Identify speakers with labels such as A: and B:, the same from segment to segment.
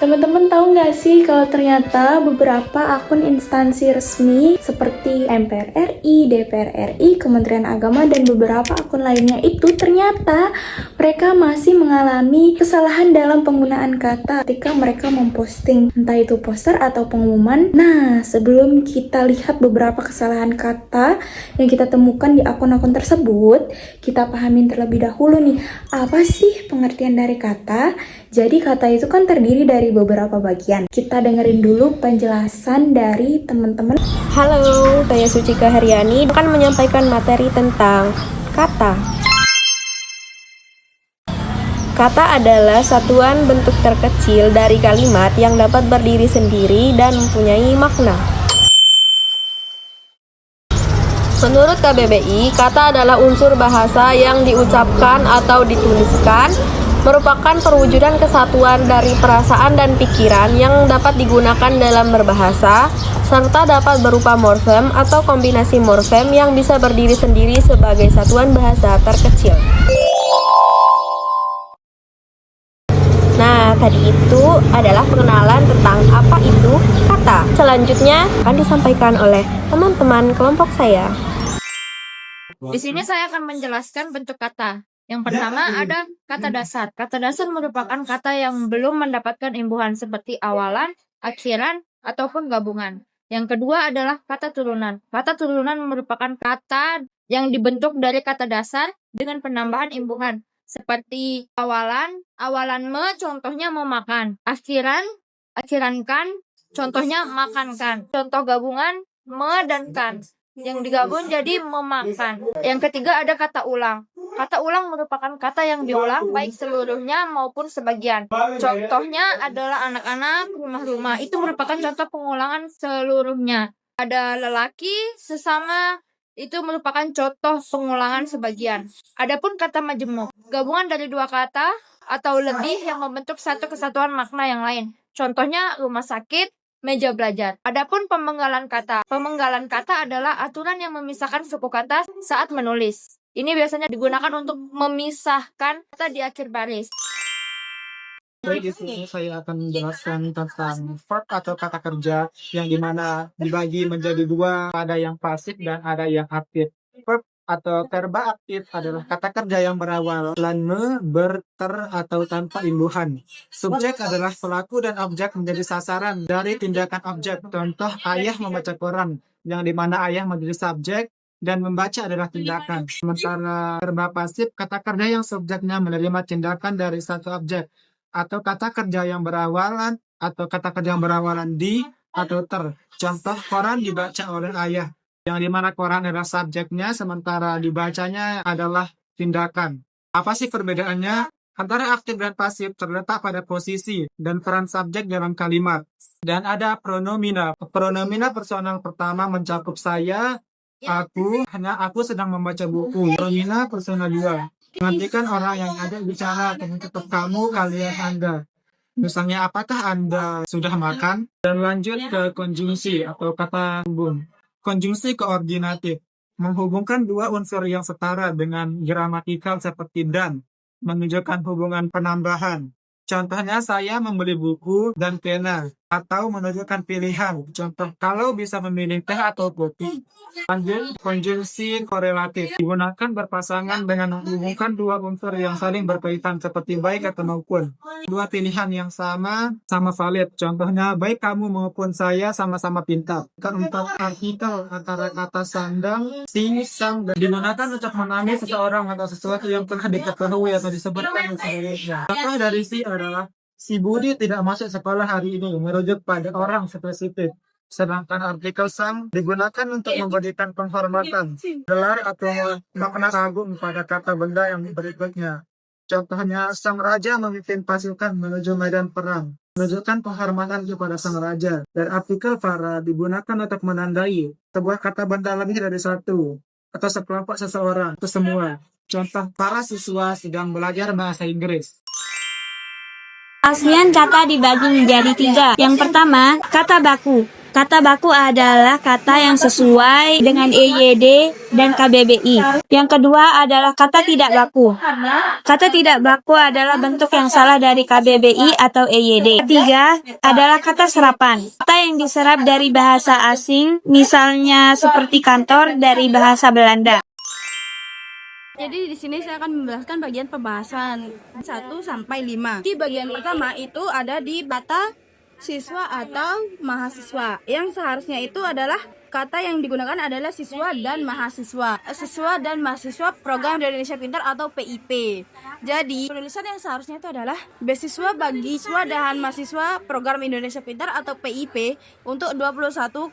A: Teman-teman tahu nggak sih kalau ternyata beberapa akun instansi resmi seperti MPR RI, DPR RI, Kementerian Agama, dan beberapa akun lainnya itu ternyata mereka masih mengalami kesalahan dalam penggunaan kata ketika mereka memposting entah itu poster atau pengumuman. Nah, sebelum kita lihat beberapa kesalahan kata yang kita temukan di akun-akun tersebut, kita pahamin terlebih dahulu nih, apa sih pengertian dari kata? Jadi kata itu kan terdiri dari beberapa bagian. Kita dengerin dulu penjelasan dari teman-teman.
B: Halo, saya Sucika Haryani akan menyampaikan materi tentang kata. Kata adalah satuan bentuk terkecil dari kalimat yang dapat berdiri sendiri dan mempunyai makna. Menurut KBBI, kata adalah unsur bahasa yang diucapkan atau dituliskan, merupakan perwujudan kesatuan dari perasaan dan pikiran yang dapat digunakan dalam berbahasa, serta dapat berupa morfem atau kombinasi morfem yang bisa berdiri sendiri sebagai satuan bahasa terkecil. Nah, tadi itu adalah pengenalan tentang apa itu kata. Selanjutnya akan disampaikan oleh teman-teman kelompok saya.
C: Di sini saya akan menjelaskan bentuk kata. Yang pertama ada kata dasar. Kata dasar merupakan kata yang belum mendapatkan imbuhan seperti awalan, akhiran, ataupun gabungan. Yang kedua adalah kata turunan. Kata turunan merupakan kata yang dibentuk dari kata dasar dengan penambahan imbuhan. Seperti awalan, awalan me, contohnya memakan. Akhiran, akhirankan, contohnya makankan. Contoh gabungan, me dan kan, yang digabung jadi memakan. Yang ketiga ada kata ulang. Kata ulang merupakan kata yang diulang baik seluruhnya maupun sebagian. Contohnya adalah anak-anak, rumah-rumah. Itu merupakan contoh pengulangan seluruhnya. Ada lelaki, sesama, itu merupakan contoh pengulangan sebagian. Adapun kata majemuk, gabungan dari dua kata atau lebih yang membentuk satu kesatuan makna yang lain. Contohnya rumah sakit, meja belajar. Adapun pemenggalan kata. Pemenggalan kata adalah aturan yang memisahkan suku kata saat menulis. Ini biasanya digunakan untuk memisahkan kata di akhir baris.
D: Baik, di sini saya akan menjelaskan tentang verb atau kata kerja yang dimana dibagi menjadi dua, ada yang pasif dan ada yang aktif. Verb atau verba aktif adalah kata kerja yang berawal me, ber, ter, atau tanpa imbuhan. Subjek adalah pelaku dan objek menjadi sasaran dari tindakan objek. Contoh, ayah membaca koran, yang dimana ayah menjadi subjek dan membaca adalah tindakan. Sementara verba pasif, kata kerja yang subjeknya menerima tindakan dari satu objek, atau kata kerja yang berawalan di atau ter. Contoh, koran dibaca oleh ayah, yang dimana koran adalah subjeknya, sementara dibacanya adalah tindakan. Apa sih perbedaannya? Antara aktif dan pasif terletak pada posisi dan peran subjek dalam kalimat. Dan ada pronomina. Pronomina personal pertama mencakup saya, aku, hanya aku sedang membaca buku. Pronomina personal 2 mengantikan orang yang ada bicara, tetap kamu, kalian, anda. Misalnya, apakah anda sudah makan? Dan lanjut ke konjungsi atau kata hubung. Konjungsi koordinatif menghubungkan dua unsur yang setara dengan gramatikal seperti dan, menunjukkan hubungan penambahan. Contohnya, saya membeli buku dan pena, atau menunjukkan pilihan. Contoh, kalau bisa memilih teh atau kopi. Lanjut, konjungsi korelatif digunakan berpasangan dengan menghubungkan dua unsur yang saling berkaitan seperti baik atau maupun. Dua pilihan yang sama valid. Contohnya, baik kamu maupun saya sama-sama pintar. Keempat, artikel antara kata sandang, sing, sang, dan digunakan untuk menamai seseorang atau sesuatu yang telah diketahui atau disebutkan sebagainya. Contoh dari si adalah, si Budi tidak masuk sekolah hari ini, merujuk pada orang spesifik. Sedangkan artikel sang digunakan untuk memberikan penghormatan, gelar atau makna agung pada kata benda yang berikutnya. Contohnya, sang raja memimpin pasukan menuju medan perang, menunjukkan penghormatan kepada sang raja. Dan artikel para digunakan untuk menandai sebuah kata benda lebih dari satu, atau sekelompok seseorang, atau semua. Contoh, para siswa sedang belajar bahasa Inggris.
E: Aslian kata dibagi menjadi 3. Yang pertama, kata baku. Kata baku adalah kata yang sesuai dengan EYD dan KBBI. Yang kedua adalah kata tidak baku. Kata tidak baku adalah bentuk yang salah dari KBBI atau EYD. Ketiga adalah kata serapan. Kata yang diserap dari bahasa asing, misalnya seperti kantor dari bahasa Belanda.
F: Jadi di sini saya akan menjelaskan bagian pembahasan 1 sampai 5. Di bagian pertama itu ada di kata siswa atau mahasiswa. Yang seharusnya itu adalah kata yang digunakan adalah siswa dan mahasiswa. Siswa dan mahasiswa Program Indonesia Pintar atau PIP. Jadi penulisan yang seharusnya itu adalah beasiswa bagi siswa dan mahasiswa Program Indonesia Pintar atau PIP untuk 21,1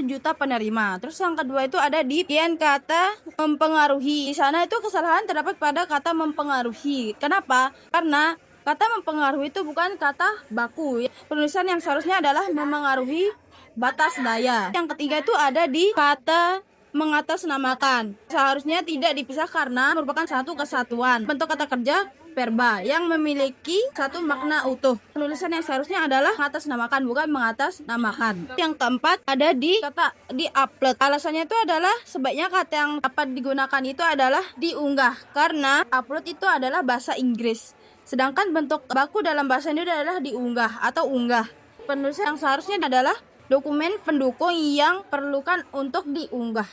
F: juta penerima. Terus yang kedua itu ada di bagian kata mempengaruhi. Di sana itu kesalahan terdapat pada kata mempengaruhi. Kenapa? Karena kata mempengaruhi itu bukan kata baku. Penulisan yang seharusnya adalah memengaruhi batas daya. Yang ketiga itu ada di kata mengatasnamakan. Seharusnya tidak dipisah karena merupakan satu kesatuan. Bentuk kata kerja verba yang memiliki satu makna utuh. Penulisan yang seharusnya adalah mengatasnamakan, bukan mengatasnamakan. Yang keempat ada di kata di upload. Alasannya itu adalah sebaiknya kata yang dapat digunakan itu adalah diunggah, karena upload itu adalah bahasa Inggris. Sedangkan bentuk baku dalam bahasa Indonesia adalah diunggah atau unggah. Penulisan yang seharusnya adalah dokumen pendukung yang perlukan untuk diunggah.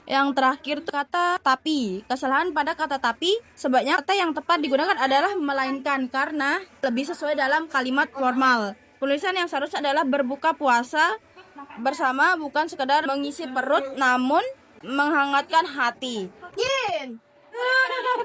F: Yang terakhir kata tapi. Kesalahan pada kata tapi, sebaiknya kata yang tepat digunakan adalah melainkan, karena lebih sesuai dalam kalimat formal. Penulisan yang seharusnya adalah berbuka puasa bersama, bukan sekedar mengisi perut namun menghangatkan hati.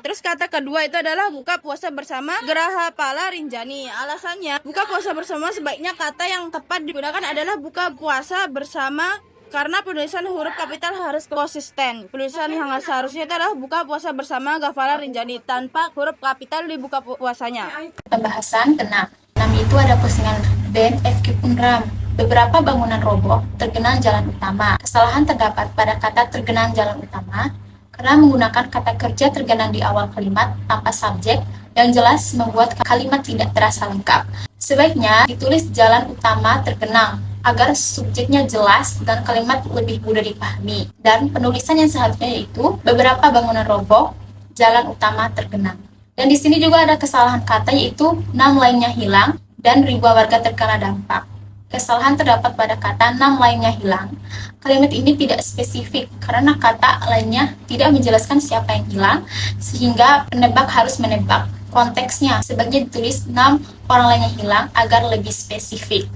F: Terus kata kedua itu adalah buka puasa bersama Geraha Pala Rinjani. Alasannya, buka puasa bersama sebaiknya kata yang tepat digunakan adalah buka puasa bersama, karena penulisan huruf kapital harus konsisten. Penulisan yang seharusnya itu adalah buka puasa bersama Gafala Rinjani tanpa huruf kapital di buka puasanya.
G: Pembahasan ke-6. 6 itu ada postingan band FQ Unram. Beberapa bangunan roboh tergenang jalan utama. Kesalahan terdapat pada kata tergenang jalan utama karena menggunakan kata kerja tergenang di awal kalimat tanpa subjek yang jelas membuat kalimat tidak terasa lengkap. Sebaiknya ditulis jalan utama tergenang agar subjeknya jelas dan kalimat lebih mudah dipahami. Dan penulisan yang seharusnya yaitu beberapa bangunan roboh, jalan utama tergenang. Dan di sini juga ada kesalahan kata yaitu 6 lainnya hilang dan ribuan warga terkena dampak. Kesalahan terdapat pada kata 6 lainnya hilang. Kalimat ini tidak spesifik karena kata lainnya tidak menjelaskan siapa yang hilang, sehingga penebak harus menebak konteksnya. Sebaiknya ditulis 6 orang lainnya hilang agar lebih spesifik.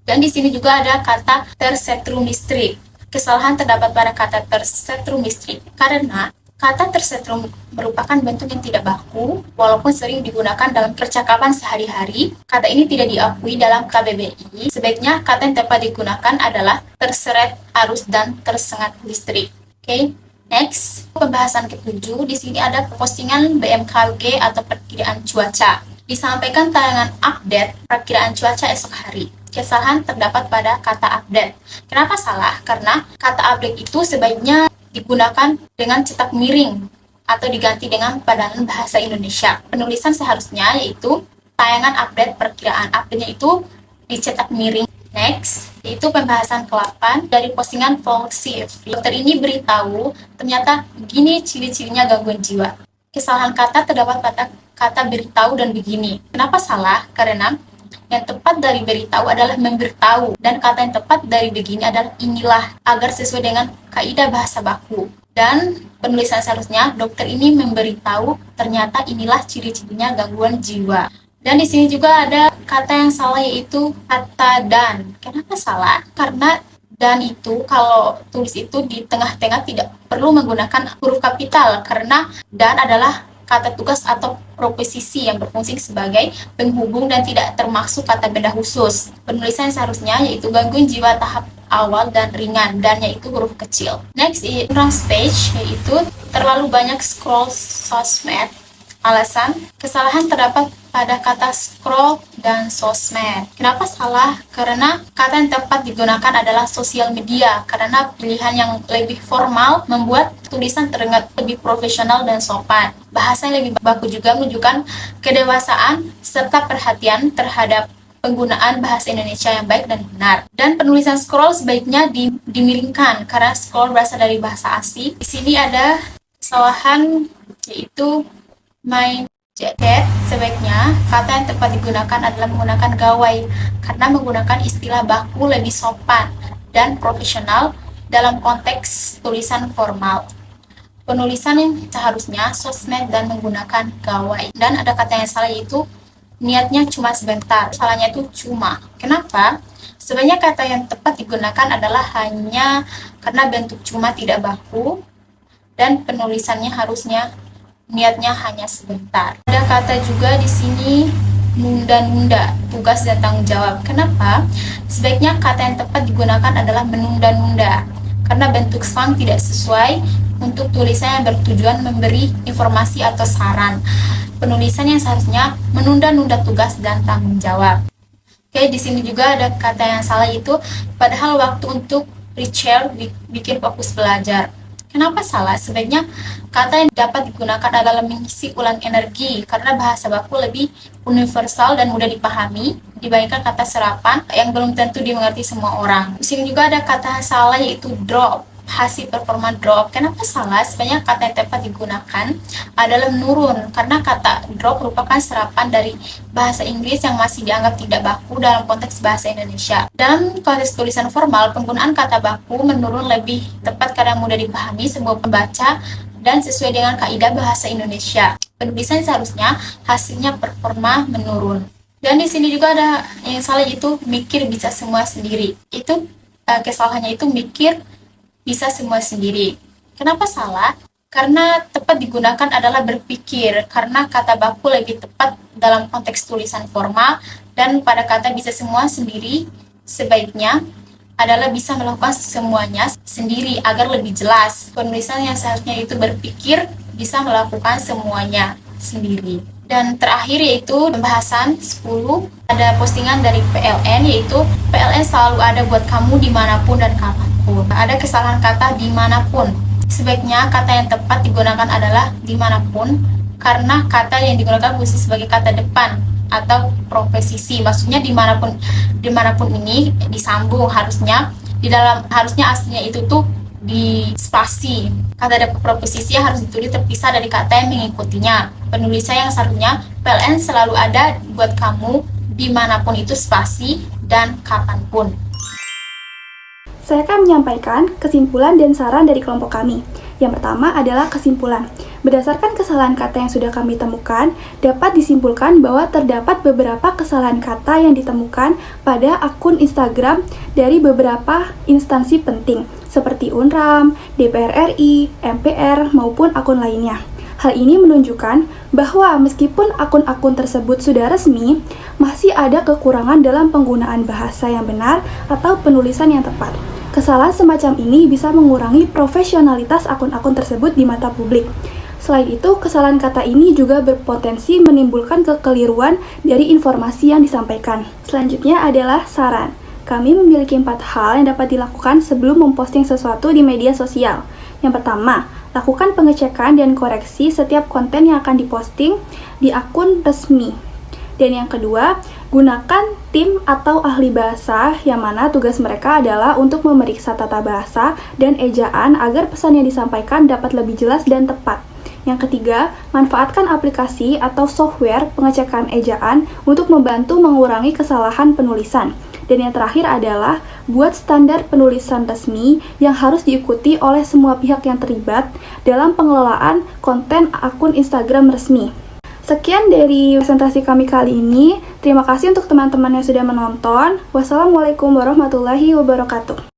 G: Dan di sini juga ada kata tersetrum listrik. Kesalahan terdapat pada kata tersetrum listrik karena kata tersetrum merupakan bentuk yang tidak baku, walaupun sering digunakan dalam percakapan sehari-hari. Kata ini tidak diakui dalam KBBI. Sebaiknya kata yang tepat digunakan adalah terseret arus dan tersengat listrik. Oke, next pembahasan ke-7. Di sini ada postingan BMKG atau perkiraan cuaca. Disampaikan tayangan update perkiraan cuaca esok hari. Kesalahan terdapat pada kata update. Kenapa salah? Karena kata update itu sebaiknya digunakan dengan cetak miring atau diganti dengan padanan bahasa Indonesia. Penulisan seharusnya yaitu tayangan update perkiraan. Update-nya itu dicetak miring. Next, yaitu pembahasan ke-8 dari postingan Volkswagen. Dokter ini beritahu ternyata begini ciri-cirinya gangguan jiwa. Kesalahan kata terdapat pada kata beritahu dan begini. Kenapa salah? Karena yang tepat dari beritahu adalah memberitahu, dan kata yang tepat dari begini adalah inilah, agar sesuai dengan kaidah bahasa baku. Dan penulisan seharusnya dokter ini memberitahu ternyata inilah ciri-cirinya gangguan jiwa. Dan di sini juga ada kata yang salah yaitu kata dan. Kenapa salah? Karena dan itu kalau tulis itu di tengah-tengah tidak perlu menggunakan huruf kapital, karena dan adalah kata tugas atau proposisi yang berfungsi sebagai penghubung dan tidak termasuk kata benda khusus. Penulisan seharusnya yaitu gangguan jiwa tahap awal dan ringan, dan yaitu huruf kecil. Next is front page, yaitu terlalu banyak scroll sosmed. Alasan, kesalahan terdapat pada kata scroll dan sosmed. Kenapa salah? Karena kata yang tepat digunakan adalah sosial media, karena pilihan yang lebih formal membuat tulisan terdengar lebih profesional dan sopan. Bahasa yang lebih baku juga menunjukkan kedewasaan serta perhatian terhadap penggunaan bahasa Indonesia yang baik dan benar. Dan penulisan scroll sebaiknya dimiringkan karena scroll berasal dari bahasa asing. Di sini ada kesalahan yaitu my jacket. Sebaiknya kata yang tepat digunakan adalah menggunakan gawai karena menggunakan istilah baku lebih sopan dan profesional dalam konteks tulisan formal. Penulisan yang seharusnya sosmed dan menggunakan gawai. Dan ada kata yang salah yaitu niatnya cuma sebentar. Salahnya itu cuma. Kenapa? Sebenarnya kata yang tepat digunakan adalah hanya karena bentuk cuma tidak baku dan penulisannya harusnya niatnya hanya sebentar. Ada kata juga di sini nunda-nunda tugas dan tanggung jawab. Kenapa? Sebaiknya kata yang tepat digunakan adalah menunda-nunda karena bentuk slang tidak sesuai untuk tulisan yang bertujuan memberi informasi atau saran. Penulisan yang seharusnya menunda-nunda tugas dan tanggung jawab. Oke, di sini juga ada kata yang salah yaitu padahal waktu untuk recharge bikin fokus belajar. Kenapa salah? Sebaiknya kata yang dapat digunakan adalah mengisi ulang energi karena bahasa baku lebih universal dan mudah dipahami dibandingkan kata serapan yang belum tentu dimengerti semua orang. Di sini juga ada kata salah yaitu drop. Hasil performa drop. Kenapa salah? Sebenarnya kata yang tepat digunakan adalah menurun karena kata drop merupakan serapan dari bahasa Inggris yang masih dianggap tidak baku dalam konteks bahasa Indonesia. Dalam konteks tulisan formal, penggunaan kata baku menurun lebih tepat karena mudah dipahami semua pembaca dan sesuai dengan kaidah bahasa Indonesia. Penulisan seharusnya hasilnya performa menurun. Dan di sini juga ada yang salah yaitu mikir bisa semua sendiri. Itu kesalahannya itu mikir bisa semua sendiri. Kenapa salah? Karena tepat digunakan adalah berpikir, karena kata baku lebih tepat dalam konteks tulisan formal, dan pada kata bisa semua sendiri, sebaiknya adalah bisa melakukan semuanya sendiri agar lebih jelas. Penulisan yang seharusnya itu berpikir, bisa melakukan semuanya sendiri. Dan terakhir yaitu pembahasan 10, ada postingan dari PLN yaitu PLN selalu ada buat kamu dimanapun dan kapanpun. Ada kesalahan kata dimanapun. Sebaiknya kata yang tepat digunakan adalah dimanapun karena kata yang digunakan khusus sebagai kata depan atau proposisi. Maksudnya dimanapun ini disambung harusnya aslinya itu tuh di spasi. Kata proposisi harus ditulis terpisah dari kata yang mengikutinya. Penulisan yang seharusnya PLN selalu ada buat kamu dimanapun itu spasi dan kapanpun.
A: Saya akan menyampaikan kesimpulan dan saran dari kelompok kami. Yang pertama adalah kesimpulan. Berdasarkan kesalahan kata yang sudah kami temukan, dapat disimpulkan bahwa terdapat beberapa kesalahan kata yang ditemukan pada akun Instagram dari beberapa instansi penting, seperti UNRAM, DPR RI, MPR, maupun akun lainnya. Hal ini menunjukkan bahwa meskipun akun-akun tersebut sudah resmi, masih ada kekurangan dalam penggunaan bahasa yang benar atau penulisan yang tepat. Kesalahan semacam ini bisa mengurangi profesionalitas akun-akun tersebut di mata publik. Selain itu, kesalahan kata ini juga berpotensi menimbulkan kekeliruan dari informasi yang disampaikan. Selanjutnya adalah saran. Kami memiliki 4 hal yang dapat dilakukan sebelum memposting sesuatu di media sosial. Yang pertama, lakukan pengecekan dan koreksi setiap konten yang akan diposting di akun resmi. Dan yang kedua, gunakan tim atau ahli bahasa yang mana tugas mereka adalah untuk memeriksa tata bahasa dan ejaan agar pesan yang disampaikan dapat lebih jelas dan tepat. Yang ketiga, manfaatkan aplikasi atau software pengecekan ejaan untuk membantu mengurangi kesalahan penulisan. Dan yang terakhir adalah buat standar penulisan resmi yang harus diikuti oleh semua pihak yang terlibat dalam pengelolaan konten akun Instagram resmi. Sekian dari presentasi kami kali ini. Terima kasih untuk teman-teman yang sudah menonton. Wassalamualaikum warahmatullahi wabarakatuh.